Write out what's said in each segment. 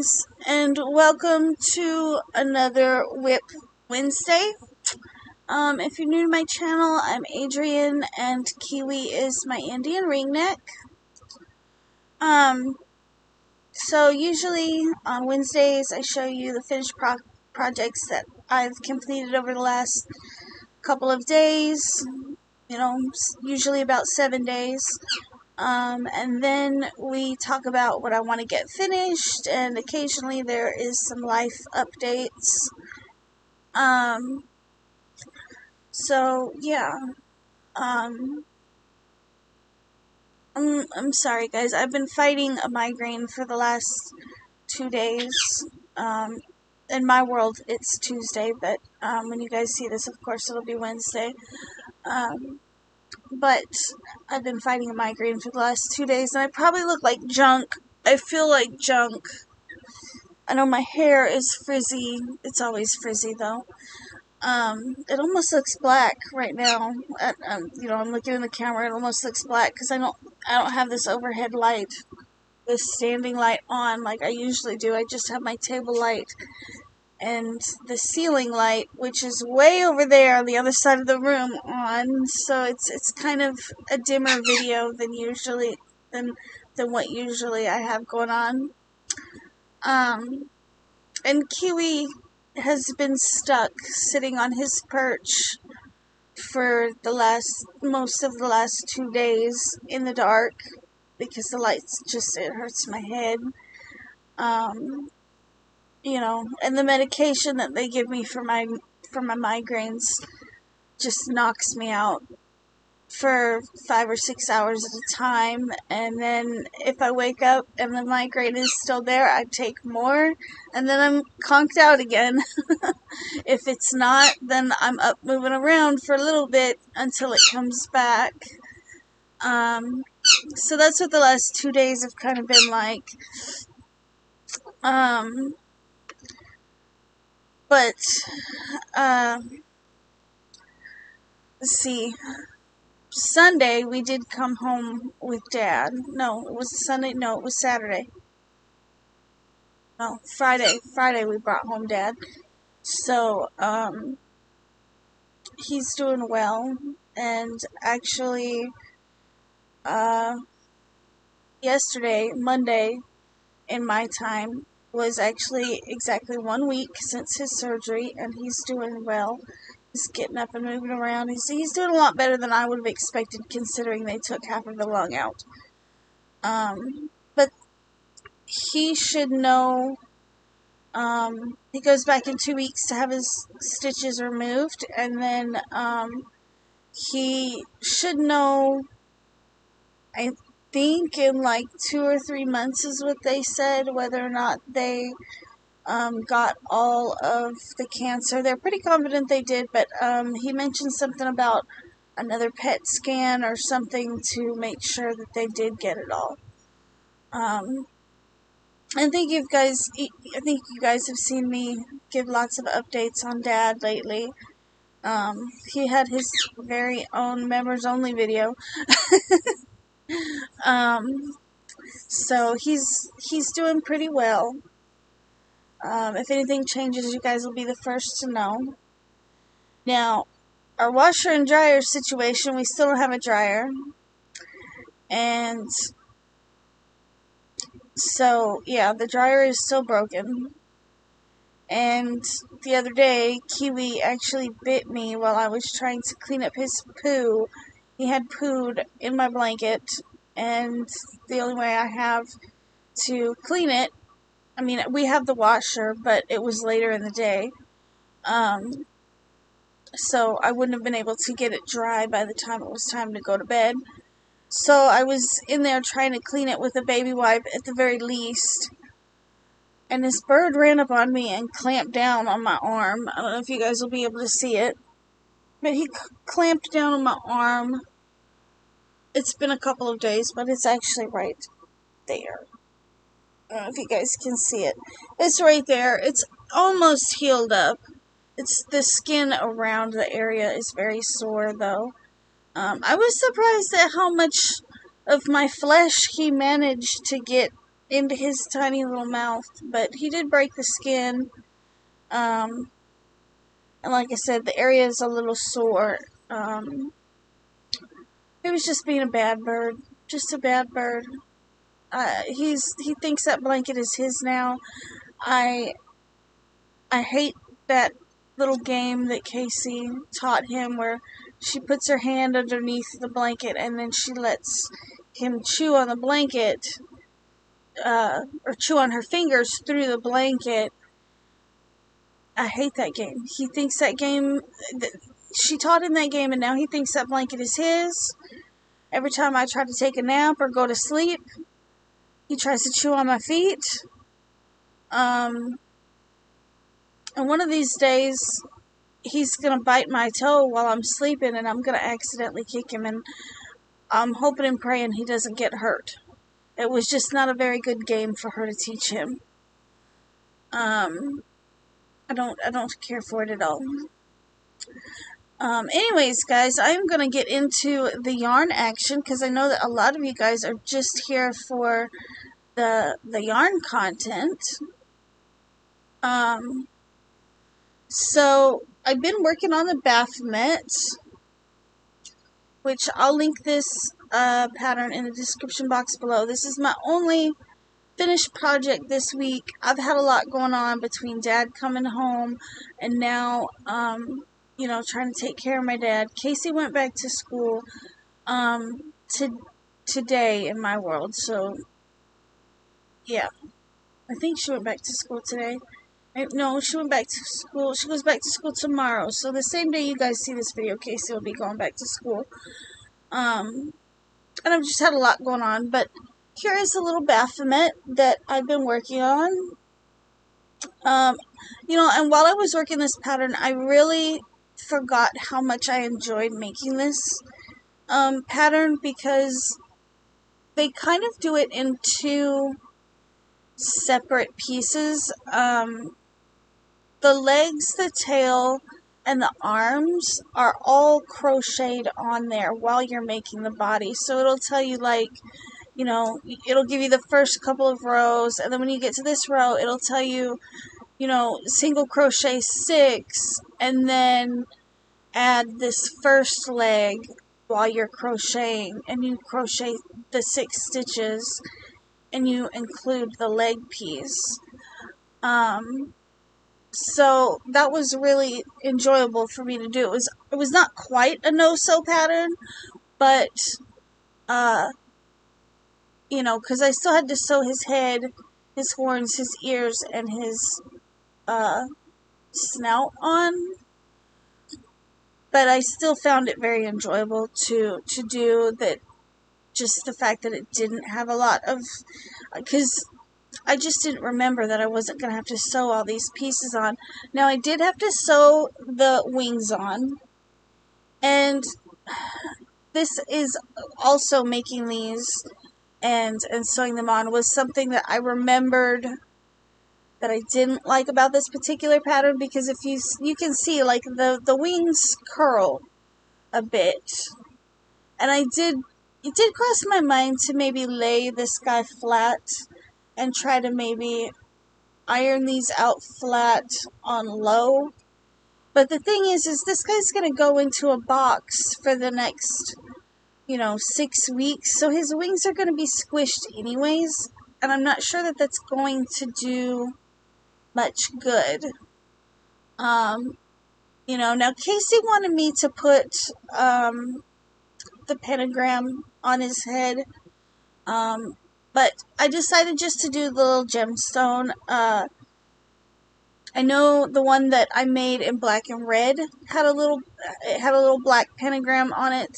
guys, and welcome to another WIP Wednesday. If you're new to my channel, I'm Adrian, and Kiwi is my Indian ringneck. So usually on Wednesdays I show you the finished projects that I've completed over the last couple of days, usually about 7 days. And then we talk about what I want to get finished, and occasionally there is some life updates. So yeah. I'm sorry guys, I've been fighting a migraine for the last 2 days. In my world it's Tuesday, but when you guys see this, of course it'll be Wednesday. But I've been fighting a migraine for the last 2 days, and I probably look like junk. I feel like junk. I know my hair is frizzy. It's always frizzy, though. It almost looks black right now. I'm looking in the camera. It almost looks black because I don't have this overhead light, this standing light on like I usually do. I just have my table light and the ceiling light, which is way over there on the other side of the room, on, so it's kind of a dimmer video than what usually I have going on. And Kiwi has been stuck sitting on his perch for most of the last 2 days in the dark because the lights it hurts my head. And the medication that they give me for my migraines just knocks me out for 5 or 6 hours at a time. And then if I wake up and the migraine is still there, I take more, and then I'm conked out again. If it's not, then I'm up moving around for a little bit until it comes back. So that's what the last 2 days have kind of been like. But, let's see. Sunday, we did come home with Dad. No, it was Sunday. No, it was Saturday. No, Friday. Friday we brought home Dad. So, he's doing well. And actually, yesterday, Monday, in my time, was actually exactly 1 week since his surgery, and he's doing well. He's getting up and moving around. He's doing a lot better than I would have expected, considering they took half of the lung out. But he should know. He goes back in 2 weeks to have his stitches removed, and then he should know, I think, in like 2 or 3 months is what they said, whether or not they got all of the cancer. They're pretty confident they did, but he mentioned something about another PET scan or something to make sure that they did get it all. I think you guys have seen me give lots of updates on Dad lately. He had his very own members only video. So he's doing pretty well. If anything changes, you guys will be the first to know. Now, our washer and dryer situation, we still don't have a dryer. And so, yeah, the dryer is still broken. And the other day, Kiwi actually bit me while I was trying to clean up his poo. He had pooed in my blanket, and the only way I have to clean it, I mean, we have the washer, but it was later in the day. So I wouldn't have been able to get it dry by the time it was time to go to bed. So I was in there trying to clean it with a baby wipe at the very least. And this bird ran up on me and clamped down on my arm. I don't know if you guys will be able to see it, but he clamped down on my arm. It's been a couple of days, but it's actually right there. I don't know if you guys can see it. It's right there. It's almost healed up. It's the skin around the area is very sore, though. I was surprised at how much of my flesh he managed to get into his tiny little mouth, but he did break the skin. And like I said, the area is a little sore. He was just being a bad bird. Just a bad bird. He thinks that blanket is his now. I hate that little game that Casey taught him where she puts her hand underneath the blanket and then she lets him chew on the blanket, or chew on her fingers through the blanket. I hate that game. He thinks that game, she taught him that game, and now he thinks that blanket is his. Every time I try to take a nap or go to sleep, he tries to chew on my feet. And one of these days, he's going to bite my toe while I'm sleeping, and I'm going to accidentally kick him, and I'm hoping and praying he doesn't get hurt. It was just not a very good game for her to teach him. I don't care for it at all. Anyways, guys, I'm going to get into the yarn action because I know that a lot of you guys are just here for the yarn content. So I've been working on the Baphomet, which I'll link this pattern in the description box below. This is my only finished project this week. I've had a lot going on between Dad coming home and now, you know, trying to take care of my dad. Casey went back to school today in my world, so yeah. I think she went back to school today. No, she went back to school. She goes back to school tomorrow. So the same day you guys see this video, Casey will be going back to school. And I've just had a lot going on. But here is a little Baphomet that I've been working on. You know, and while I was working this pattern, I really forgot how much I enjoyed making this pattern because they kind of do it in two separate pieces. The legs, the tail, and the arms are all crocheted on there while you're making the body. So it'll tell you, like, you know, it'll give you the first couple of rows, and then when you get to this row, it'll tell you, you know, single crochet 6, and then add this first leg while you're crocheting, and you crochet the 6 stitches, and you include the leg piece. So that was really enjoyable for me to do. It was not quite a no-sew pattern, but you know, because I still had to sew his head, his horns, his ears, and his snout on. But I still found it very enjoyable to do that. Just the fact that it didn't have a lot of, because I just didn't remember that I wasn't going to have to sew all these pieces on. Now, I did have to sew the wings on. And this is also making these and sewing them on was something that I remembered that I didn't like about this particular pattern. Because if you can see, like, the wings curl a bit. And it did cross my mind to maybe lay this guy flat and try to maybe iron these out flat on low. But the thing is this guy's going to go into a box for the next, you know, 6 weeks. So his wings are going to be squished anyways. And I'm not sure that that's going to do much good. You know, now Casey wanted me to put the pentagram on his head. But I decided just to do the little gemstone. I know the one that I made in black and red had a little black pentagram on it.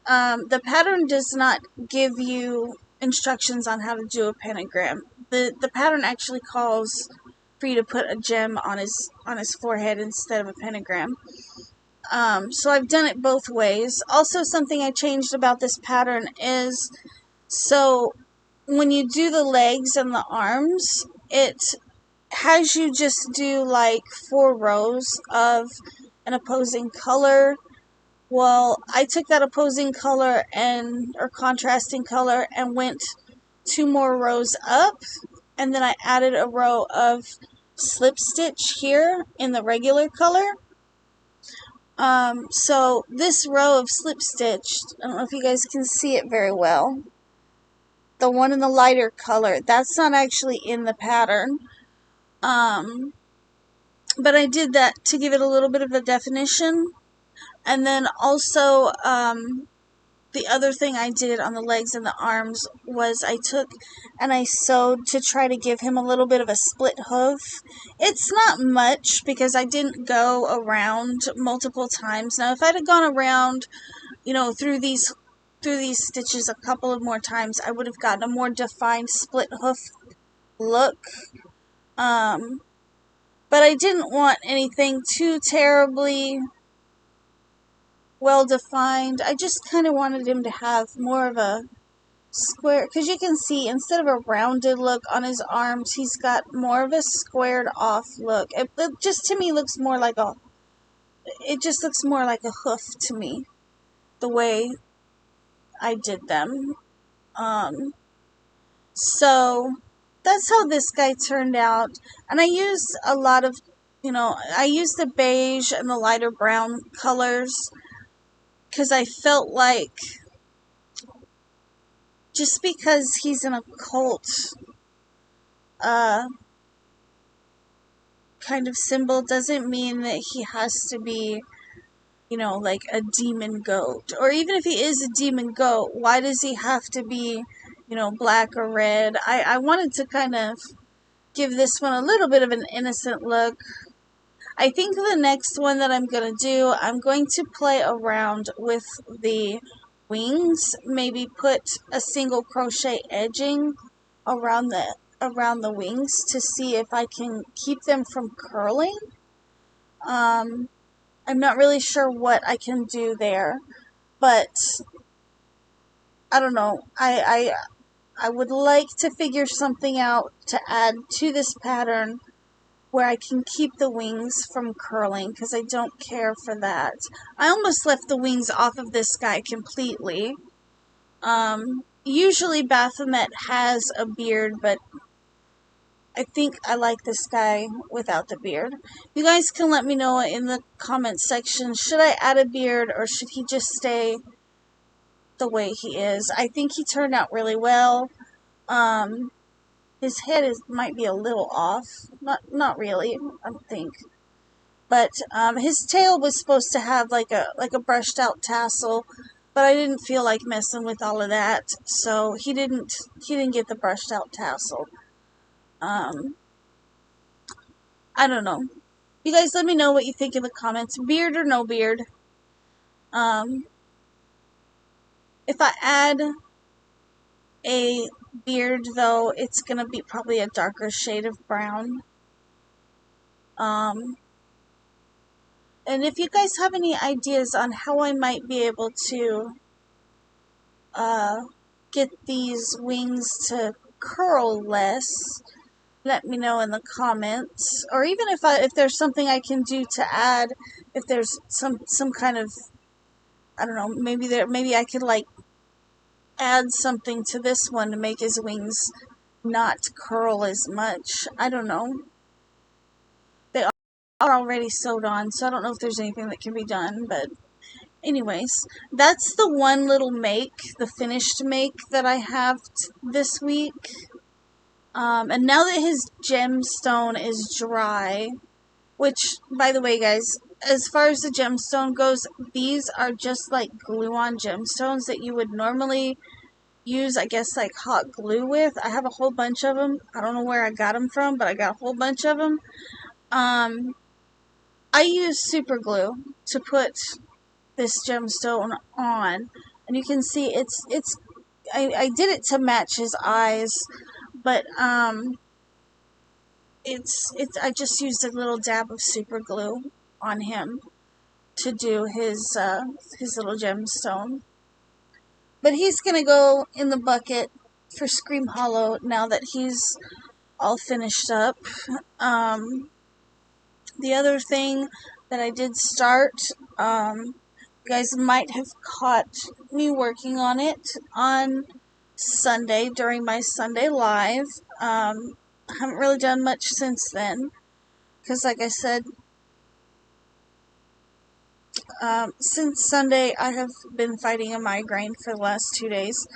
The pattern does not give you instructions on how to do a pentagram. The pattern actually calls for you to put a gem on his forehead instead of a pentagram. So I've done it both ways. Also, something I changed about this pattern is, so when you do the legs and the arms, it has you just do like 4 rows of an opposing color. Well, I took that opposing color or contrasting color and went 2 more rows up, and then I added a row of slip stitch here in the regular color. So this row of slip stitch, I don't know if you guys can see it very well. The one in the lighter color, that's not actually in the pattern. But I did that to give it a little bit of a definition. And then also, the other thing I did on the legs and the arms was I took and I sewed to try to give him a little bit of a split hoof. It's not much because I didn't go around multiple times. Now, if I'd have gone around, through these stitches a couple of more times, I would have gotten a more defined split hoof look. But I didn't want anything too terribly well defined. I just kind of wanted him to have more of a square, because you can see instead of a rounded look on his arms, he's got more of a squared off look. It just to me looks more like a hoof to me, the way I did them. So that's how this guy turned out. And I used a lot of, I used the beige and the lighter brown colors because I felt like just because he's an occult kind of symbol doesn't mean that he has to be, like a demon goat. Or even if he is a demon goat, why does he have to be, black or red? I wanted to kind of give this one a little bit of an innocent look. I think the next one that I'm going to do, I'm going to play around with the wings, maybe put a single crochet edging around the wings to see if I can keep them from curling. I'm not really sure what I can do there, but I don't know. I would like to figure something out to add to this pattern where I can keep the wings from curling, because I don't care for that. I almost left the wings off of this guy completely. Usually Baphomet has a beard, but I think I like this guy without the beard. You guys can let me know in the comments section, should I add a beard or should he just stay the way he is? I think he turned out really well. His head might be a little off. Not really, I don't think. But his tail was supposed to have like a brushed out tassel, but I didn't feel like messing with all of that, so he didn't get the brushed out tassel. I don't know. You guys let me know what you think in the comments. Beard or no beard. If I add a beard, though, it's going to be probably a darker shade of brown. And if you guys have any ideas on how I might be able to get these wings to curl less, let me know in the comments. Or even if there's something I can do to add, if there's some kind of, I don't know, maybe I could like add something to this one to make his wings not curl as much. I don't know. They are already sewed on, so I don't know if there's anything that can be done, but anyways, that's the one little make, the finished make that I have this week. And now that his gemstone is dry, which, by the way, guys, as far as the gemstone goes, these are just like glue-on gemstones that you would normally use, I guess, like hot glue with. I have a whole bunch of them. I don't know where I got them from, but I got a whole bunch of them. I use super glue to put this gemstone on, and you can see I did it to match his eyes, but I just used a little dab of super glue on him to do his little gemstone. But he's gonna go in the bucket for Scream Hollow now that he's all finished up. The other thing that I did start, you guys might have caught me working on it on Sunday during my Sunday live. I haven't really done much since then because, like I said, since Sunday I have been fighting a migraine for the last 2 days.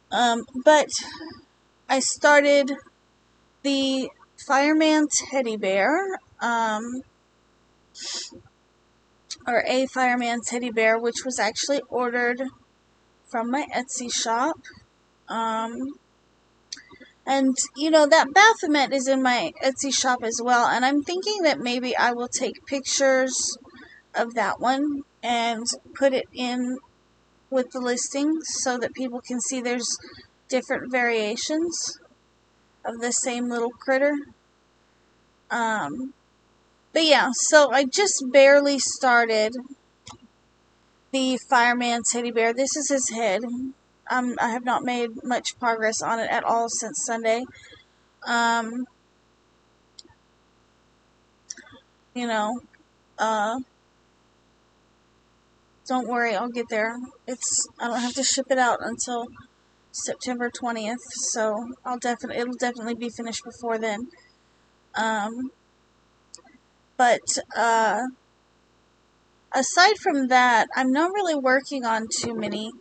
But I started the fireman teddy bear, or a fireman teddy bear, which was actually ordered from my Etsy shop. And, you know, that Baphomet is in my Etsy shop as well, and I'm thinking that maybe I will take pictures of that one and put it in with the listing so that people can see there's different variations of the same little critter. But yeah, so I just barely started the fireman teddy bear. This is his head. I have not made much progress on it at all since Sunday. You know, don't worry, I'll get there. I don't have to ship it out until September 20th, so it'll definitely be finished before then. But aside from that, I'm not really working on too many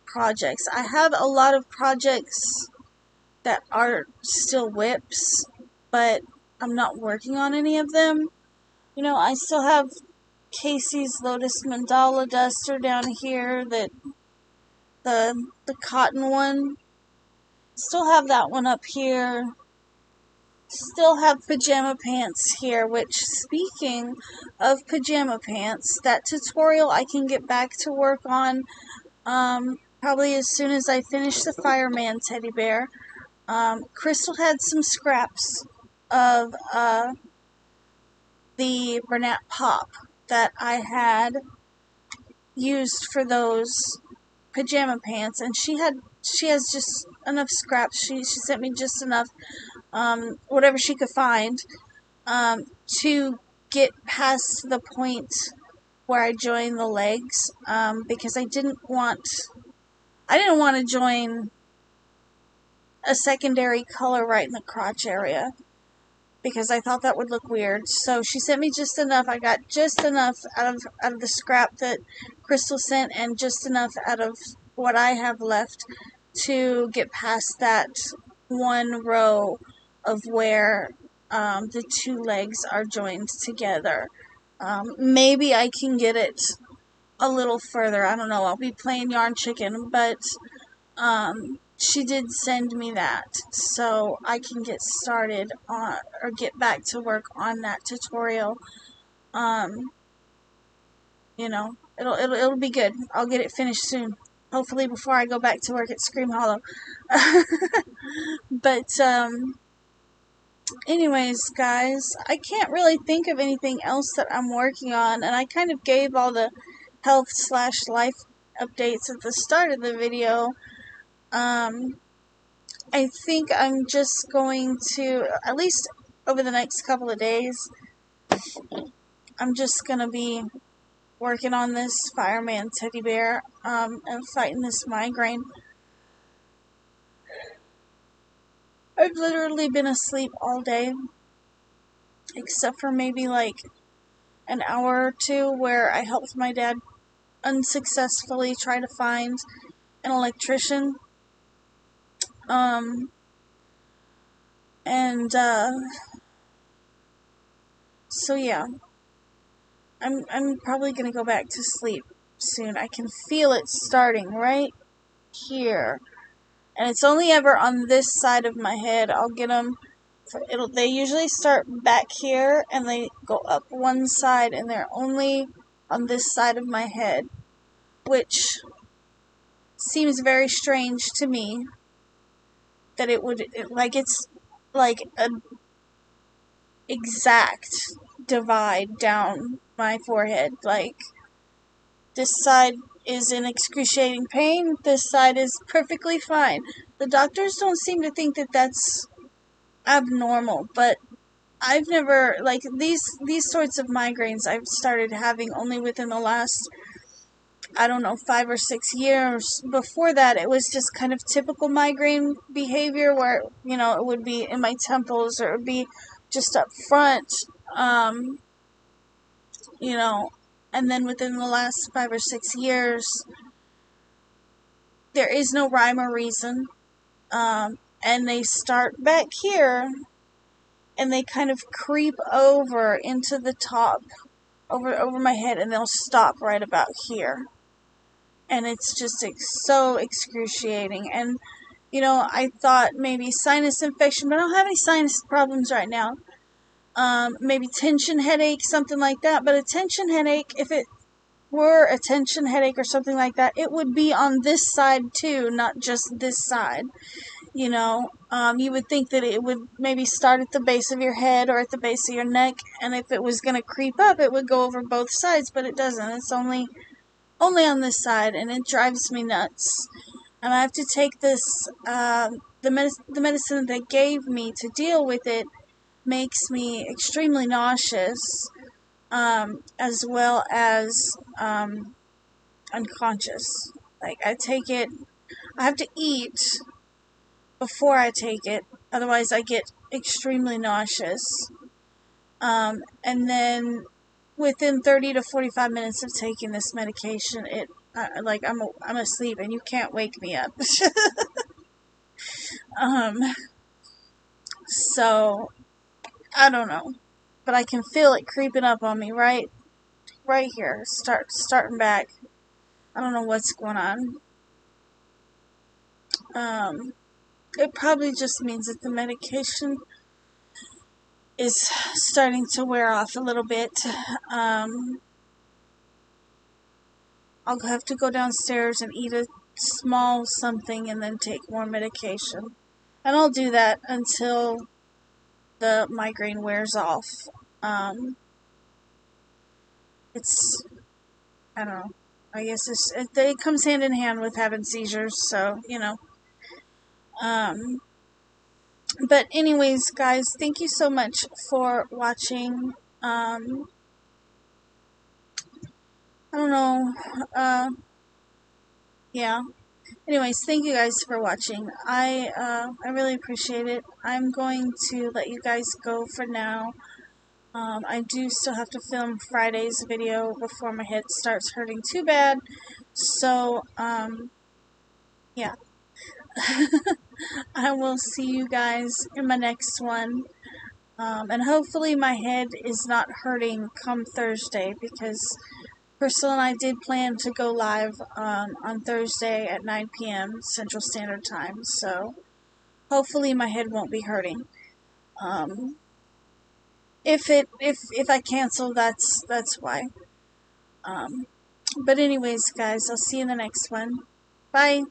projects. I have a lot of projects that are still WIPs, but I'm not working on any of them. You know, I still have Casey's Lotus Mandala duster down here, that the cotton one. Still have that one up here. Still have pajama pants here, which, speaking of pajama pants, that tutorial I can get back to work on probably as soon as I finish the fireman teddy bear. Crystal had some scraps of the Bernat Pop that I had used for those pajama pants, and she has just enough scraps. She sent me just enough, whatever she could find, to get past the point where I joined the legs, because I didn't want to join a secondary color right in the crotch area, because I thought that would look weird. So she sent me just enough. I got just enough out of the scrap that Crystal sent, and just enough out of what I have left to get past that one row of where the two legs are joined together. Maybe I can get it a little further. I don't know. I'll be playing yarn chicken, but she did send me that, so I can get started on, or get back to work on that tutorial. You know, it'll be good. I'll get it finished soon. Hopefully before I go back to work at Scream Hollow. But anyways, guys, I can't really think of anything else that I'm working on, and I kind of gave all the health/life updates at the start of the video. I think I'm just going to, at least over the next couple of days, I'm just going to be working on this fireman teddy bear, and fighting this migraine. I've literally been asleep all day, except for maybe like an hour or two where I helped my dad unsuccessfully try to find an electrician. So yeah, I'm probably gonna go back to sleep soon. I can feel it starting right here, and it's only ever on this side of my head. I'll get them. They usually start back here, and they go up one side, and they're only on this side of my head, which seems very strange to me. That it's like an exact divide down my forehead. Like, this side is in excruciating pain, this side is perfectly fine. The doctors don't seem to think that that's abnormal, but I've never, like, these sorts of migraines I've started having only within the last I don't know, 5 or 6 years. Before that, it was just kind of typical migraine behavior where, you know, it would be in my temples or it would be just up front, um, you know, and then within the last 5 or 6 years, there is no rhyme or reason, and they start back here, and they kind of creep over into the top, over my head, and they'll stop right about here. And it's just so excruciating. And, you know, I thought maybe sinus infection, but I don't have any sinus problems right now. Maybe tension headache, something like that. But a tension headache, if it were a tension headache or something like that, it would be on this side too, not just this side. You know, you would think that it would maybe start at the base of your head or at the base of your neck, and if it was going to creep up, it would go over both sides, but it doesn't. It's only on this side, and it drives me nuts. And I have to take this, the medicine they gave me to deal with it makes me extremely nauseous, as well as unconscious. Like, I take it, I have to eat before I take it, otherwise I get extremely nauseous. And then within 30 to 45 minutes of taking this medication, I'm asleep and you can't wake me up. So I don't know, but I can feel it creeping up on me right here, starting back. I don't know what's going on. It probably just means that the medication is starting to wear off a little bit. I'll have to go downstairs and eat a small something and then take more medication. And I'll do that until the migraine wears off. It's, I don't know, I guess it comes hand in hand with having seizures, so, you know. But anyways, guys, thank you so much for watching. I don't know, yeah. Anyways, thank you guys for watching. I really appreciate it. I'm going to let you guys go for now. I do still have to film Friday's video before my head starts hurting too bad. So, yeah. I will see you guys in my next one. And hopefully my head is not hurting come Thursday, because Crystal and I did plan to go live on Thursday at 9 p.m. Central Standard Time. So hopefully my head won't be hurting. If I cancel, that's why. But anyways, guys, I'll see you in the next one. Bye.